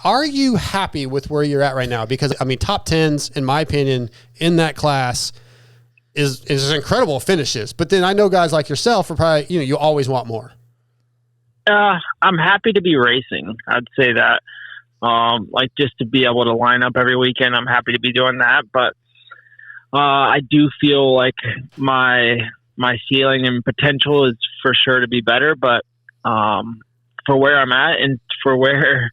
Are you happy with where you're at right now? Because, I mean, top 10s, in my opinion, in that class is incredible finishes. But then I know guys like yourself are probably, you always want more. I'm happy to be racing. I'd say that. Like just to be able to line up every weekend, I'm happy to be doing that. But I do feel like my ceiling and potential is for sure to be better. But for where I'm at and for where,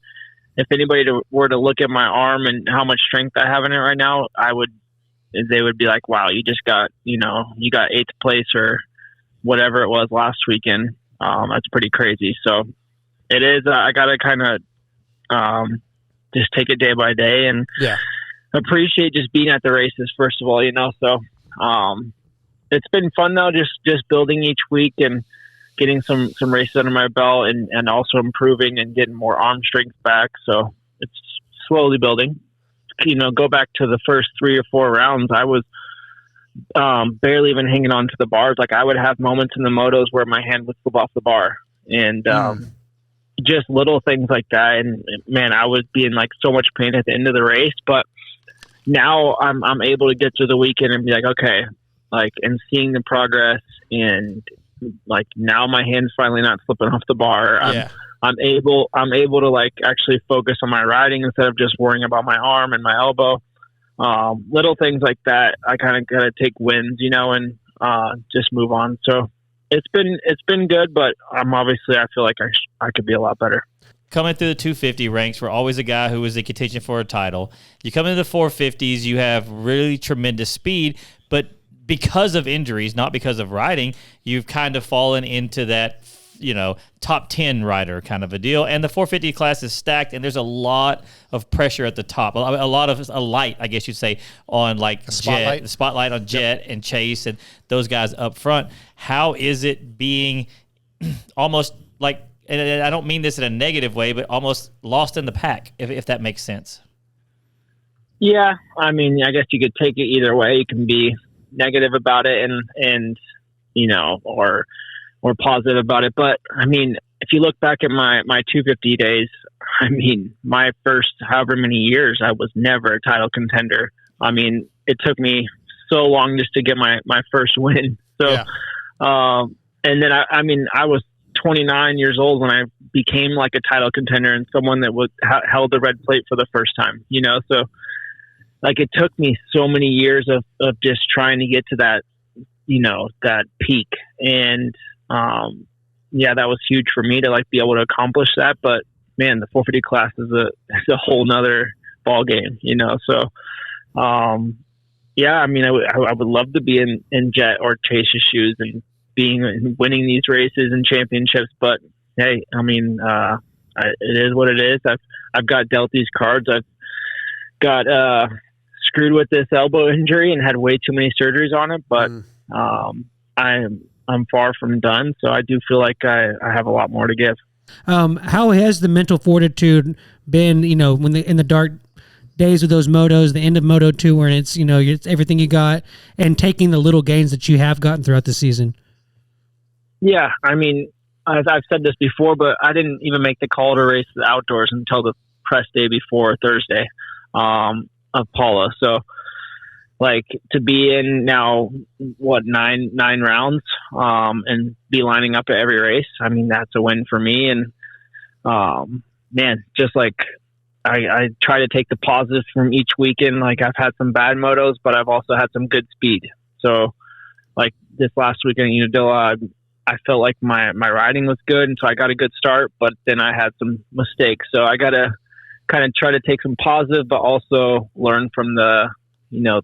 if anybody were to look at my arm and how much strength I have in it right now, they would be like, wow, you just got, you got 8th place or whatever it was last weekend. That's pretty crazy. So it is, I got to kind of just take it day by day and appreciate just being at the races, first of all, so it's been fun though, just building each week and getting some races under my belt and also improving and getting more arm strength back. So it's slowly building. Go back to the first 3 or 4 rounds, I was barely even hanging on to the bars. Like I would have moments in the motos where my hand would slip off the bar and just little things like that. And man, I was being like so much pain at the end of the race, but now I'm able to get to the weekend and be like, okay, like, and seeing the progress and like now my hand's finally not slipping off the bar. I'm able to like actually focus on my riding instead of just worrying about my arm and my elbow. Little things like that. I kind of got to take wins, and just move on. So it's been good, but obviously I feel like I could be a lot better. Coming through the 250 ranks, we're always a guy who is in contention for a title. You come into the 450s, you have really tremendous speed, but because of injuries, not because of riding, you've kind of fallen into that, top 10 rider kind of a deal. And the 450 class is stacked, and there's a lot of pressure at the top. A lot of a light, I guess you'd say, on like the spotlight on Jet and Chase and those guys up front. How is it being almost like, and I don't mean this in a negative way, but almost lost in the pack, if that makes sense? Yeah, I mean, I guess you could take it either way. You can be negative about it and or positive about it. But I mean, if you look back at my 250 days, I mean, my first however many years, I was never a title contender. I mean, it took me so long just to get my first win. So, and then I was 29 years old when I became like a title contender and someone that held the red plate for the first time, so like it took me so many years of just trying to get to that, that peak. And, that was huge for me to like be able to accomplish that. But man, the 450 class is a whole nother ball game, So, I mean, I would love to be in Jet or Chase's shoes and winning these races and championships. But hey, I mean, it is what it is. I've got dealt these cards. I've got screwed with this elbow injury and had way too many surgeries on it. But I'm far from done. So I do feel like I have a lot more to give. How has the mental fortitude been, when in the dark days of those motos, the end of Moto 2, where it's, it's everything you got, and taking the little gains that you have gotten throughout the season? Yeah, I mean, I've said this before, but I didn't even make the call to race the outdoors until the press day before Thursday of Paula. So, like, to be in now, nine rounds and be lining up at every race, I mean, that's a win for me. And, man, just like I try to take the positives from each weekend. Like, I've had some bad motos, but I've also had some good speed. So, like, this last weekend in Unadilla, I felt like my riding was good, and so I got a good start, but then I had some mistakes. So I got to kind of try to take some positive, but also learn from the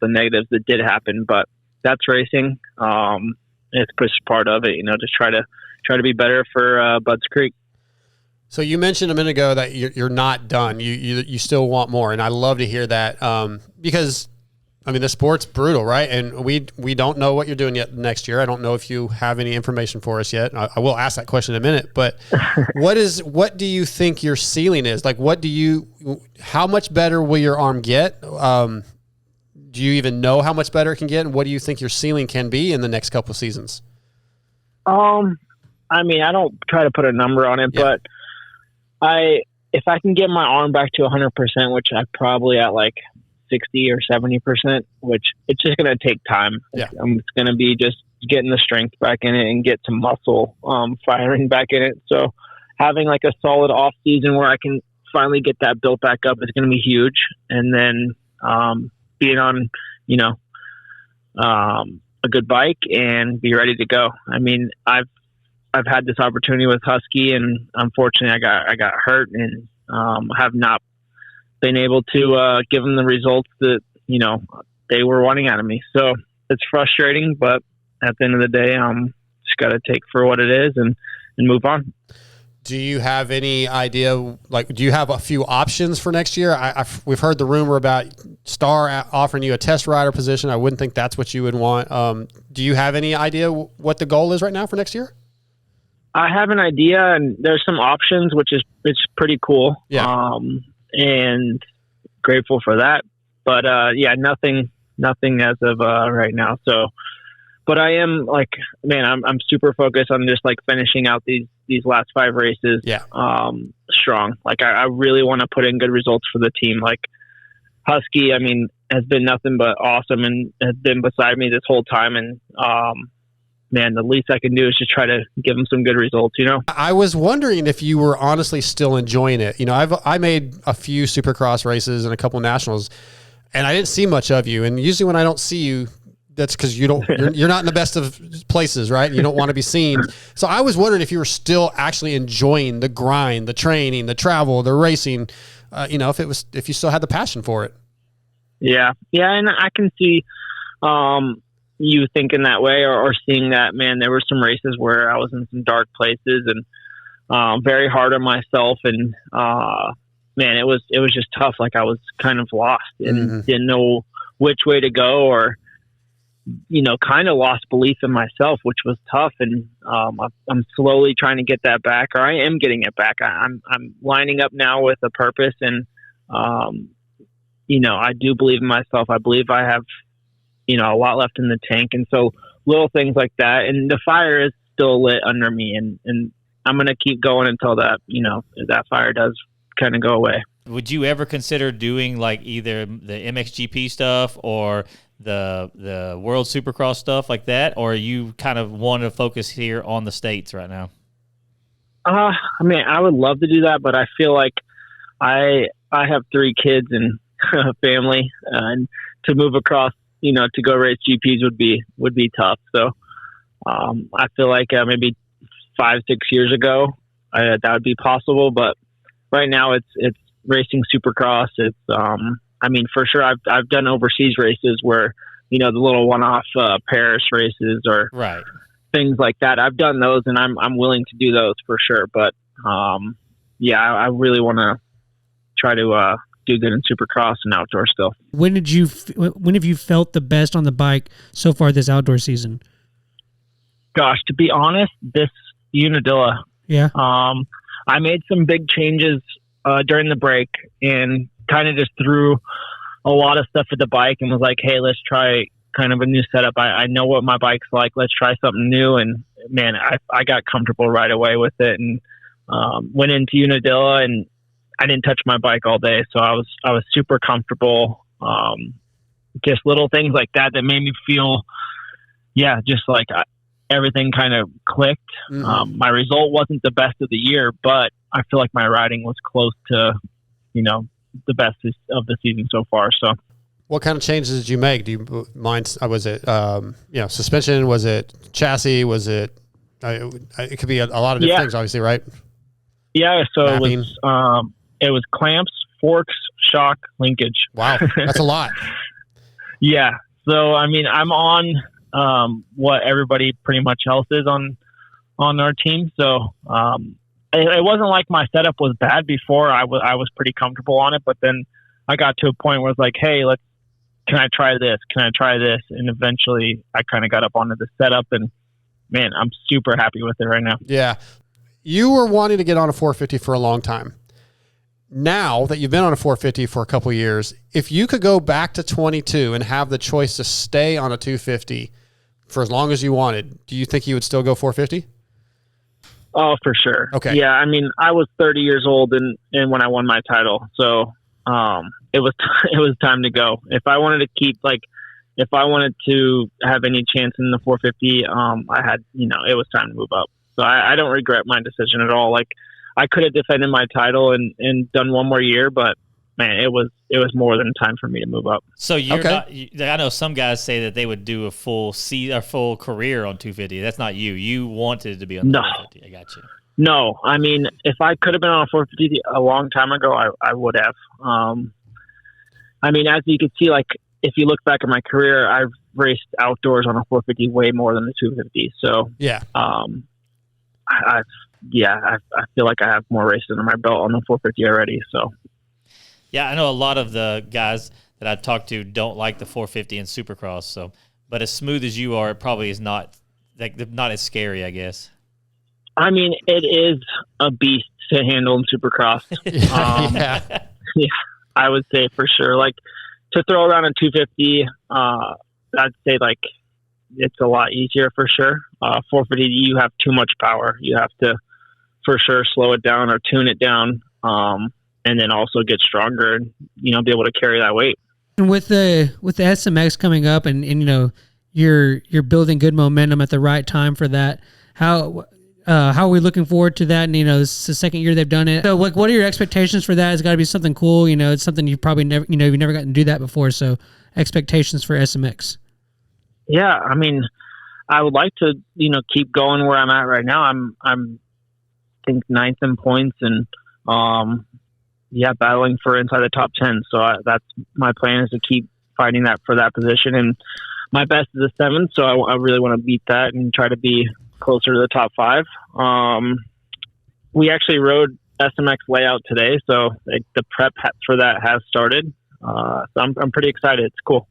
negatives that did happen. But that's racing. It's just part of it, just try to be better for Budds Creek. So you mentioned a minute ago that you're not done. You still want more, and I love to hear that because I mean, the sport's brutal, right? And we don't know what you're doing yet next year. I don't know if you have any information for us yet. I will ask that question in a minute. But what do you think your ceiling is? Like, how much better will your arm get? Do you even know how much better it can get? And what do you think your ceiling can be in the next couple of seasons? I mean, I don't try to put a number on it, but if I can get my arm back to 100%, which I'm probably at like 60 or 70%, which it's just going to take time. Yeah. It's going to be just getting the strength back in it and get some muscle firing back in it. So having like a solid off season where I can finally get that built back up is going to be huge. And then being on, a good bike and be ready to go. I mean, I've had this opportunity with Husky, and unfortunately I got hurt and have not been able to give them the results that, they were wanting out of me. So it's frustrating, but at the end of the day, just got to take for what it is and move on. Do you have any idea, do you have a few options for next year? We've heard the rumor about Star offering you a test rider position. I wouldn't think that's what you would want. Do you have any idea what the goal is right now for next year? I have an idea, and there's some options, which is it's pretty cool. Yeah. And grateful for that. But nothing as of right now. So, but I am I'm super focused on just finishing out these last 5 races. Yeah. Strong. I really want to put in good results for the team. Husky, has been nothing but awesome and has been beside me this whole time. And, the least I can do is just try to give them some good results, I was wondering if you were honestly still enjoying it. I made a few Supercross races and a couple nationals, and I didn't see much of you. And usually when I don't see you, that's because you're not in the best of places, right? You don't want to be seen. So I was wondering if you were still actually enjoying the grind, the training, the travel, the racing. If you still had the passion for it. Yeah, and I can see you thinking that way or seeing that. Man, there were some races where I was in some dark places and very hard on myself, and it was just tough. I was kind of lost and didn't know which way to go, or kind of lost belief in myself, which was tough. And I'm slowly trying to get that back, or I am getting it back. I'm lining up now with a purpose, and I do believe in myself. I believe I have a lot left in the tank. And so little things like that, and the fire is still lit under me, and I'm going to keep going until that, that fire does kind of go away. Would you ever consider doing either the MXGP stuff or the World Supercross stuff like that, or you kind of want to focus here on the States right now? I would love to do that, but I feel like I have 3 kids and a family, and to move across, to go race GPs would be tough. So I feel like maybe 5-6 years ago that would be possible, but right now it's racing Supercross. It's for sure I've done overseas races where the little one-off Paris races or right. things like that. I've done those, and I'm willing to do those for sure. But I really want to try to do good in Supercross and outdoor still. When have you felt the best on the bike so far this outdoor season? Gosh, to be honest, this Unadilla. Yeah. I made some big changes during the break and kind of just threw a lot of stuff at the bike and was like, hey, let's try kind of a new setup. I know what my bike's like. Let's try something new. And man, I got comfortable right away with it, and went into Unadilla, and I didn't touch my bike all day. So I was super comfortable. Just little things like that made me feel, just like everything kind of clicked. Mm-hmm. My result wasn't the best of the year, but I feel like my riding was close to, the best of the season so far. So what kind of changes did you make? Do you mind? Was it, suspension? Was it chassis? Was it, it could be a lot of different things, obviously, right? Yeah. So Mapping. it was clamps, forks, shock, linkage. Wow. That's a lot. Yeah. So, I'm on what everybody pretty much else is on our team. So it wasn't like my setup was bad before. I was pretty comfortable on it, but then I got to a point where it's like, hey, can I try this? Can I try this? And eventually I kind of got up onto the setup, and man, I'm super happy with it right now. Yeah. You were wanting to get on a 450 for a long time. Now that you've been on a 450 for a couple of years, if you could go back to 22 and have the choice to stay on a 250 for as long as you wanted, do you think you would still go 450? Oh, for sure. Okay. Yeah, I mean, I was 30 years old and when I won my title, so it was it was time to go. If I wanted to if I wanted to have any chance in the 450, I had, it was time to move up. So I don't regret my decision at all. Like, I could have defended my title and done one more year, but man, it was more than time for me to move up. So you're Okay. not. I know some guys say that they would do a full career on 250. That's not you. You wanted to be on the No. 450. I got you. No, I mean, if I could have been on a 450 a long time ago, I would have. I mean, as you can see, like, if you look back at my career, I've raced outdoors on a 450 way more than the 250. So, Yeah. I feel like I have more races under my belt on the 450 already. So, Yeah, I know a lot of the guys that I've talked to don't like the 450 and Supercross. So, but as smooth as you are, it probably is not as scary, I guess. I mean, it is a beast to handle in Supercross. Yeah. Yeah, I would say for sure. Like, to throw around a 250, I'd say like it's a lot easier for sure. 450, you have too much power. You have to for sure slow it down or tune it down, and then also get stronger and be able to carry that weight. And with the SMX coming up, and you're building good momentum at the right time for that. How are we looking forward to that? And this is the second year they've done it. So, like, what are your expectations for that? It's got to be something cool. It's something you've probably never, you've never gotten to do that before. So, expectations for SMX. Yeah, I mean, I would like to, keep going where I'm at right now. I'm I think ninth in points and, battling for inside the top 10. So that's my plan, is to keep fighting for that position. And my best is a 7th. So I really want to beat that and try to be closer to the top 5. We actually rode SMX layout today. So the prep for that has started. So I'm pretty excited. It's cool.